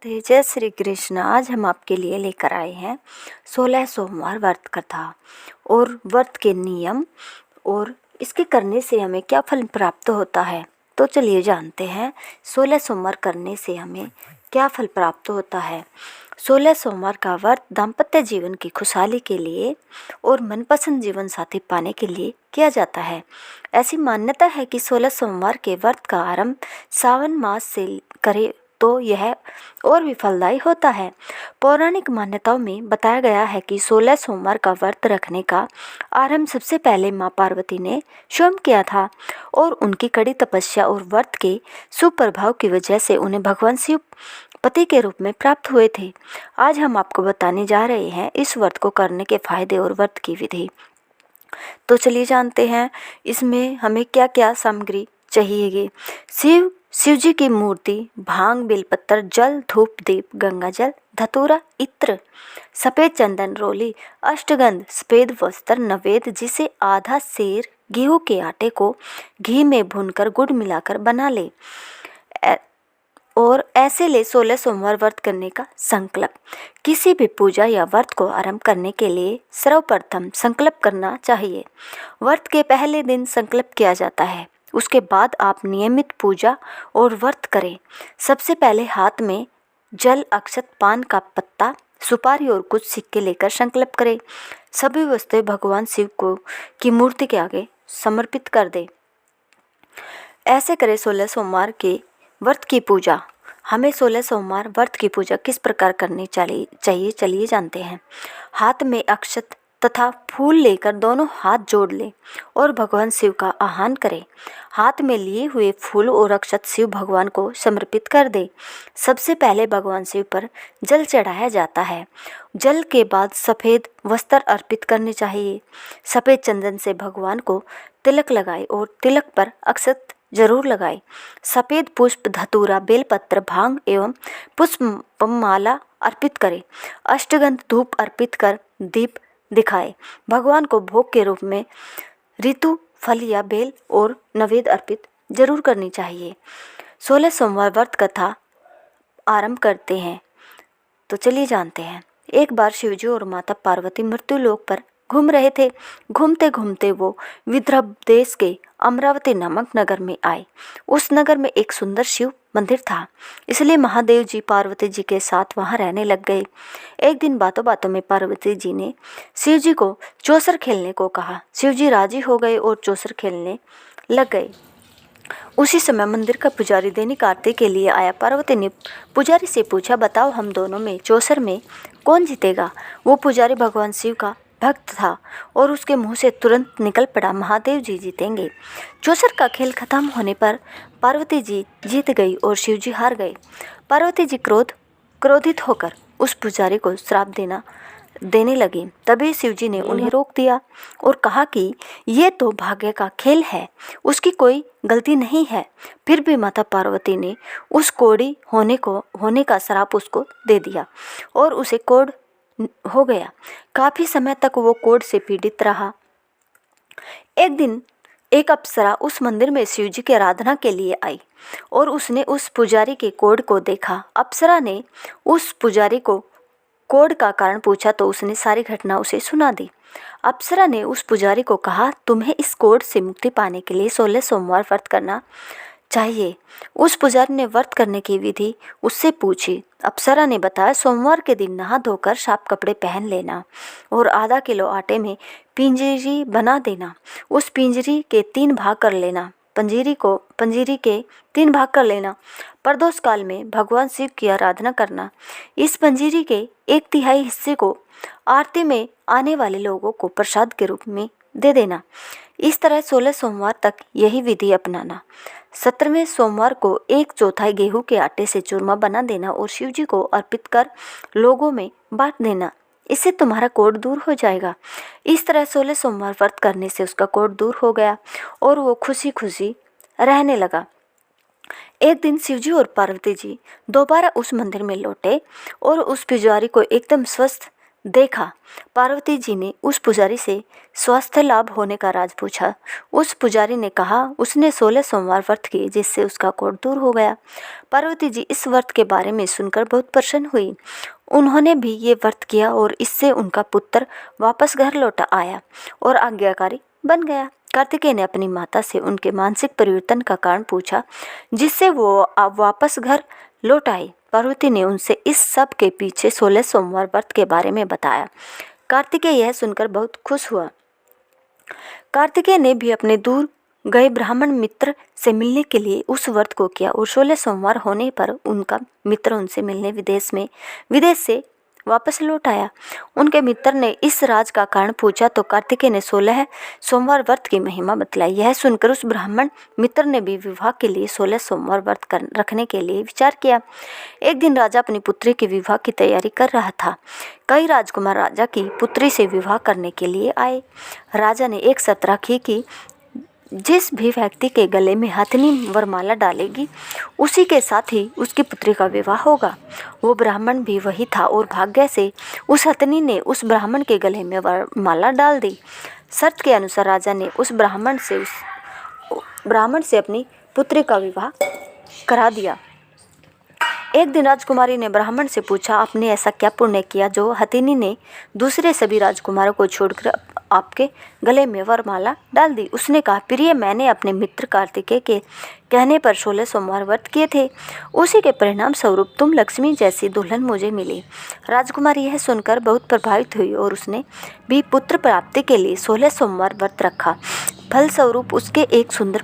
जय श्री कृष्ण। आज हम आपके लिए लेकर आए हैं 16 सोमवार व्रत कथा और व्रत के नियम और इसके करने से हमें क्या फल प्राप्त होता है। तो चलिए जानते हैं 16 सोमवार करने से हमें क्या फल प्राप्त होता है। 16 सोमवार का व्रत दाम्पत्य जीवन की खुशहाली के लिए और मनपसंद जीवन साथी पाने के लिए किया जाता है। ऐसी मान्यता है कि 16 सोमवार के व्रत का आरंभ सावन मास से करें तो यह और भी फलदायी होता है। पौराणिक मान्यताओं में बताया गया है कि 16 सोमवार का व्रत रखने का आरंभ सबसे पहले माँ पार्वती ने स्वयं किया था और उनकी कड़ी तपस्या और व्रत के सुप्रभाव की वजह से उन्हें भगवान शिव पति के रूप में प्राप्त हुए थे। आज हम आपको बताने जा रहे हैं इस व्रत को करने के फायदे और व्रत की विधि। तो चलिए जानते हैं इसमें हमें क्या क्या सामग्री चाहिएगी। शिव जी की मूर्ति, भांग, बेलपत्र, जल, धूप, दीप, गंगा जल, धतूरा, इत्र, सफेद चंदन, रोली, अष्टगंध, सफेद वस्त्र, नवेद जिसे आधा सेर गेहूं के आटे को घी में भूनकर गुड़ मिलाकर बना ले और ऐसे ले 16 सोमवार व्रत करने का संकल्प। किसी भी पूजा या व्रत को आरंभ करने के लिए सर्वप्रथम संकल्प करना चाहिए। व्रत के पहले दिन संकल्प किया जाता है, उसके बाद आप नियमित पूजा और व्रत करें। सबसे पहले हाथ में जल, अक्षत, पान का पत्ता, सुपारी और कुछ सिक्के लेकर संकल्प करें। सभी वस्तुएं भगवान शिव को की मूर्ति के आगे समर्पित कर दे। ऐसे करें 16 सोमवार के व्रत की पूजा। हमें 16 सोमवार व्रत की पूजा किस प्रकार करनी चाहिए चलिए जानते हैं। हाथ में अक्षत तथा फूल लेकर दोनों हाथ जोड़ लें और भगवान शिव का आह्वान करें। हाथ में लिए हुए फूल और अक्षत शिव भगवान को समर्पित कर दे। सबसे पहले भगवान शिव पर जल चढ़ाया जाता है। जल के बाद सफ़ेद वस्त्र अर्पित करने चाहिए। सफ़ेद चंदन से भगवान को तिलक लगाए और तिलक पर अक्षत जरूर लगाए। सफ़ेद पुष्प, धतूरा, बेलपत्र, भांग एवं पुष्पमाला अर्पित करें। अष्टगंध धूप अर्पित कर दीप दिखाए। भगवान को भोग के रूप में ऋतु, फल या बेल और नवेद अर्पित जरूर करनी चाहिए। 16 सोमवार व्रत कथा आरंभ करते हैं। तो चलिए जानते हैं। एक बार शिवजी और माता पार्वती मृत्यु लोक पर घूम रहे थे। घूमते घूमते वो विदर्भ देश के अमरावती नामक नगर में आए। उस नगर में एक सुंदर शिव मंदिर था, इसलिए महादेव जी पार्वती जी के साथ वहां रहने लग गए। एक दिन बातों बातों में पार्वती जी ने शिव जी को चौसर खेलने को कहा। शिव जी राजी हो गए और चौसर खेलने लग गए। उसी समय मंदिर का पुजारी दैनिक आरती के लिए आया। पार्वती ने पुजारी से पूछा, बताओ हम दोनों में चौसर में कौन जीतेगा। वो पुजारी भगवान शिव का भक्त था और उसके मुंह से तुरंत निकल पड़ा, महादेव जी जीतेंगे। चौसर का खेल खत्म होने पर पार्वती जी जीत गई और शिव जी हार गए। पार्वती जी क्रोधित होकर उस पुजारी को श्राप देने लगी। तभी शिव जी ने उन्हें रोक दिया और कहा कि ये तो भाग्य का खेल है, उसकी कोई गलती नहीं है। फिर भी माता पार्वती ने उस कोढ़ी होने का श्राप उसको दे दिया और उसे कोढ़ हो गया। काफी समय तक वो कोढ़ से पीड़ित रहा। एक दिन एक अप्सरा उस मंदिर में शिव जी की आराधना के लिए आई और उसने उस पुजारी के कोढ़ को देखा। अप्सरा ने उस पुजारी को कोढ़ का कारण पूछा तो उसने सारी घटना उसे सुना दी। अप्सरा ने उस पुजारी को कहा, तुम्हें इस कोढ़ से मुक्ति पाने के लिए 16 सोमवार व्रत करना चाहिए। उस पुजारी ने व्रत करने की विधि उससे पूछी। अप्सरा ने बताया, सोमवार के दिन नहा धोकर साफ कपड़े पहन लेना और आधा किलो आटे में पिंजरी बना देना। उस पिंजरी के 3 भाग कर लेना। पंजीरी के 3 भाग कर लेना। प्रदोष काल में भगवान शिव की आराधना करना। इस पंजीरी के 1/3 हिस्से को आरती में आने वाले लोगों को प्रसाद के रूप में दे देना। इस तरह 16 सोमवार तक यही विधि अपनाना। 17वें सोमवार को 1/4 गेहूं के आटे से चूरमा बना देना और शिव जी को अर्पित कर लोगों में बांट देना। इससे तुम्हारा कोढ़ दूर हो जाएगा। इस तरह 16 सोमवार व्रत करने से उसका कोढ़ दूर हो गया और वो खुशी खुशी रहने लगा। एक दिन शिवजी और पार्वती जी दोबारा उस मंदिर में लौटे और उस पुजारी को एकदम स्वस्थ देखा। पार्वती जी ने उस पुजारी से स्वास्थ्य लाभ होने का राज पूछा। उस पुजारी ने कहा उसने 16 सोमवार व्रत किए जिससे उसका कोढ़ दूर हो गया। पार्वती जी इस व्रत के बारे में सुनकर बहुत प्रसन्न हुई। उन्होंने भी ये व्रत किया और इससे उनका पुत्र वापस घर लौट आया और आज्ञाकारी बन गया। कार्तिकेय ने अपनी माता से उनके मानसिक परिवर्तन का कारण पूछा जिससे वो वापस घर लौट आए। पार्वती ने उनसे इस सब के पीछे 16 सोमवार व्रत के बारे में बताया। कार्तिकेय यह सुनकर बहुत खुश हुआ। कार्तिकेय ने भी अपने दूर गए ब्राह्मण मित्र से मिलने के लिए उस व्रत को किया और 16 सोमवार होने पर उनका मित्र उनसे मिलने विदेश से वापस लौट आया। उनके मित्र ने इस राज का कारण पूछा तो कार्तिकेय ने 16 सोमवार व्रत की महिमा बतलाई। यह सुनकर उस ब्राह्मण मित्र ने भी विवाह के लिए 16 सोमवार व्रत रखने के लिए विचार किया। एक दिन राजा अपनी पुत्री के विवाह की तैयारी कर रहा था। कई राजकुमार राजा की पुत्री से विवाह करने के लिए आए। राजा ने एक शर्त रखी कि जिस भी व्यक्ति के गले में हथनी वरमाला डालेगी उसी के साथ ही उसकी पुत्री का विवाह होगा। वो ब्राह्मण भी वही था और भाग्य से उस हथनी ने उस ब्राह्मण के गले में वरमाला डाल दी। शर्त के अनुसार राजा ने उस ब्राह्मण से अपनी पुत्री का विवाह करा दिया। एक दिन राजकुमारी ने ब्राह्मण से पूछा आपने ऐसा क्या पुण्य किया जो हथिनी ने दूसरे सभी राजकुमारों को छोड़कर आपके गले में वरमाला डाल दी। उसने कहा प्रिय मैंने अपने मित्र कार्तिकेय के कहने पर 16 सोमवार व्रत किए थे। उसी के परिणाम स्वरूप तुम लक्ष्मी जैसी दुल्हन मुझे मिली। राजकुमारी यह सुनकर बहुत प्रभावित हुई और उसने भी पुत्र प्राप्ति के लिए 16 सोमवार व्रत रखा। फलस्वरूप उसके एक सुंदर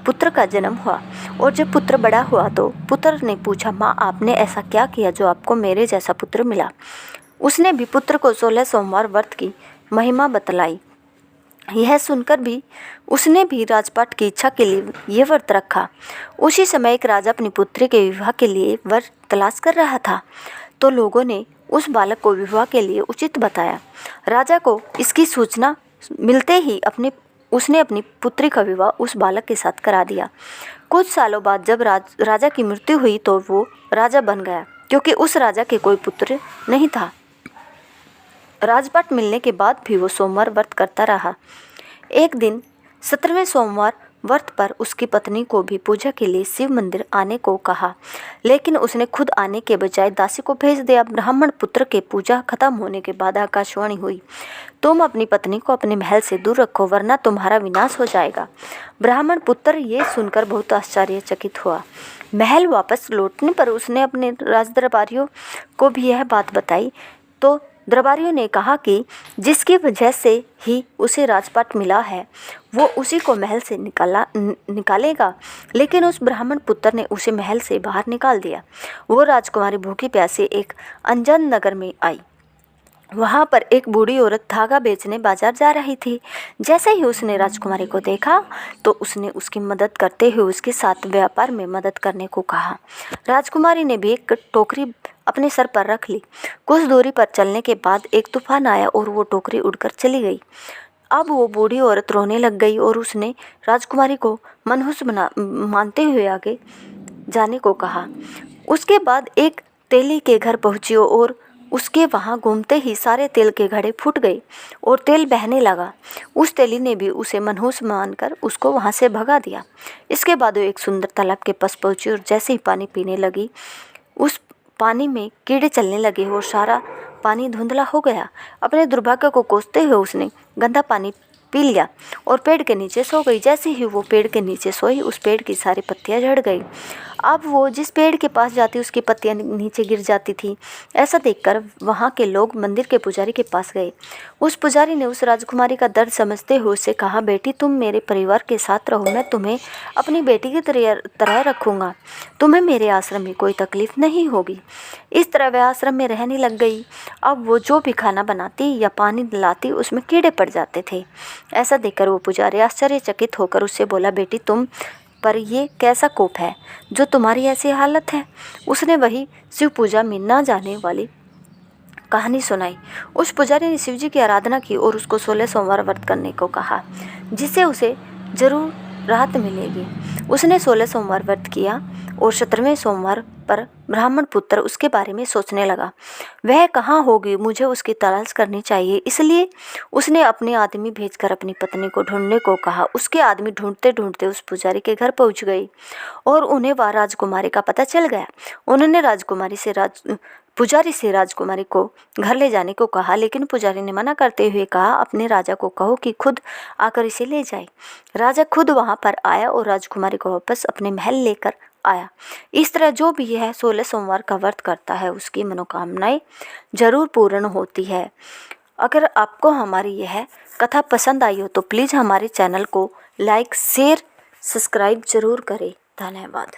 पुत्र का जन्म हुआ और जब पुत्र बड़ा हुआ तो पुत्र ने पूछा माँ आपने ऐसा क्या किया जो आपको मेरे जैसा पुत्र मिला। उसने भी पुत्र को 16 सोमवार व्रत की महिमा बतलाई। यह सुनकर भी उसने भी राजपाट की इच्छा के लिए ये व्रत रखा। उसी समय एक राजा अपनी पुत्री के विवाह के लिए वर तलाश कर रहा था तो लोगों ने उस बालक को विवाह के लिए उचित बताया। राजा को इसकी सूचना मिलते ही उसने अपनी पुत्री का विवाह उस बालक के साथ करा दिया। कुछ सालों बाद जब राजा की मृत्यु हुई तो वो राजा बन गया क्योंकि उस राजा के कोई पुत्र नहीं था। राजपाट मिलने के बाद भी वो सोमवार व्रत करता रहा। एक दिन 17वें सोमवार व्रत पर उसकी पत्नी को भी पूजा के लिए शिव मंदिर आने को कहा लेकिन उसने खुद आने के बजाय दासी को भेज दिया। ब्राह्मण पुत्र के पूजा खत्म होने के बाद आकाशवाणी हुई तुम अपनी पत्नी को अपने महल से दूर रखो वरना तुम्हारा विनाश हो जाएगा। ब्राह्मण पुत्र ये सुनकर बहुत आश्चर्यचकित हुआ। महल वापस लौटने पर उसने अपने राजदरबारियों को भी यह बात बताई तो दरबारियों ने कहा कि जिसकी वजह से ही उसे राजपाट मिला है वो उसी को महल से निकालेगा। लेकिन उस ब्राह्मण पुत्र ने उसे महल से बाहर निकाल दिया। वो राजकुमारी भूखी प्यासी एक अनजान नगर में आई। वहाँ पर एक बूढ़ी औरत धागा बेचने बाजार जा रही थी। जैसे ही उसने राजकुमारी को देखा तो उसने उसकी मदद करते हुए उसके साथ व्यापार में मदद करने को कहा। राजकुमारी ने भी एक टोकरी अपने सर पर रख ली। कुछ दूरी पर चलने के बाद एक तूफान आया और वो टोकरी उड़कर चली गई। अब वो बूढ़ी औरत रोने लग गई और उसने राजकुमारी को मनहूस मानते हुए आगे जाने को कहा। उसके बाद एक तेली के घर पहुंची और उसके वहाँ घूमते ही सारे तेल के घड़े फूट गए और तेल बहने लगा। उस तेली ने भी उसे मनहूस मानकर उसको वहाँ से भगा दिया। इसके बाद वो एक सुंदर तालाब के पास पहुंची और जैसे ही पानी पीने लगी उस पानी में कीड़े चलने लगे और सारा पानी धुंधला हो गया। अपने दुर्भाग्य को कोसते हुए उसने गंदा पानी पी लिया और पेड़ के नीचे सो गई। जैसे ही वो पेड़ के नीचे सोई उस पेड़ की सारी पत्तियां झड़ गई। अब वो जिस पेड़ के पास जाती उसकी पत्तियां नीचे गिर जाती थी। ऐसा देखकर वहाँ के लोग मंदिर के पुजारी के पास गए। उस पुजारी ने उस राजकुमारी का दर्द समझते हुए उससे कहा बेटी तुम मेरे परिवार के साथ रहो, मैं तुम्हें अपनी बेटी की तरह रखूँगा, तुम्हें मेरे आश्रम में कोई तकलीफ नहीं होगी। इस तरह वह आश्रम में रहने लग गई। अब वो जो भी खाना बनाती या पानी लाती उसमें कीड़े पड़ जाते थे। ऐसा देखकर वो पुजारी आश्चर्यचकित होकर उससे बोला बेटी तुम पर ये कैसा कोप है जो तुम्हारी ऐसी हालत है। उसने वही शिव पूजा में न जाने वाली कहानी सुनाई। उस पुजारी ने शिवजी की आराधना की और उसको 16 सोमवार व्रत करने को कहा जिससे उसे जरूर राहत मिलेगी। उसने 16 सोमवार व्रत किया और 17वें सोमवार पर ब्राह्मण पुत्र उसके बारे में सोचने लगा। वह कहाँ होगी, मुझे उसकी तलाश करनी चाहिए। इसलिए उसने अपने आदमी भेजकर अपनी पत्नी को ढूंढने को कहा। उसके आदमी ढूंढते ढूंढते उस पुजारी के घर पहुंच गए और उन्हें वह राजकुमारी का पता चल गया। उन्होंने पुजारी से राजकुमारी को घर ले जाने को कहा, लेकिन पुजारी ने मना करते हुए कहा, अपने राजा को कहो कि खुद आकर इसे ले जाए। राजा खुद वहां पर आया और राजकुमारी को वापस अपने महल लेकर आया। इस तरह जो भी यह 16 सोमवार का व्रत करता है उसकी मनोकामनाएं जरूर पूर्ण होती है। अगर आपको हमारी यह कथा पसंद आई हो तो प्लीज़ हमारे चैनल को लाइक, शेयर, सब्सक्राइब जरूर करें। धन्यवाद।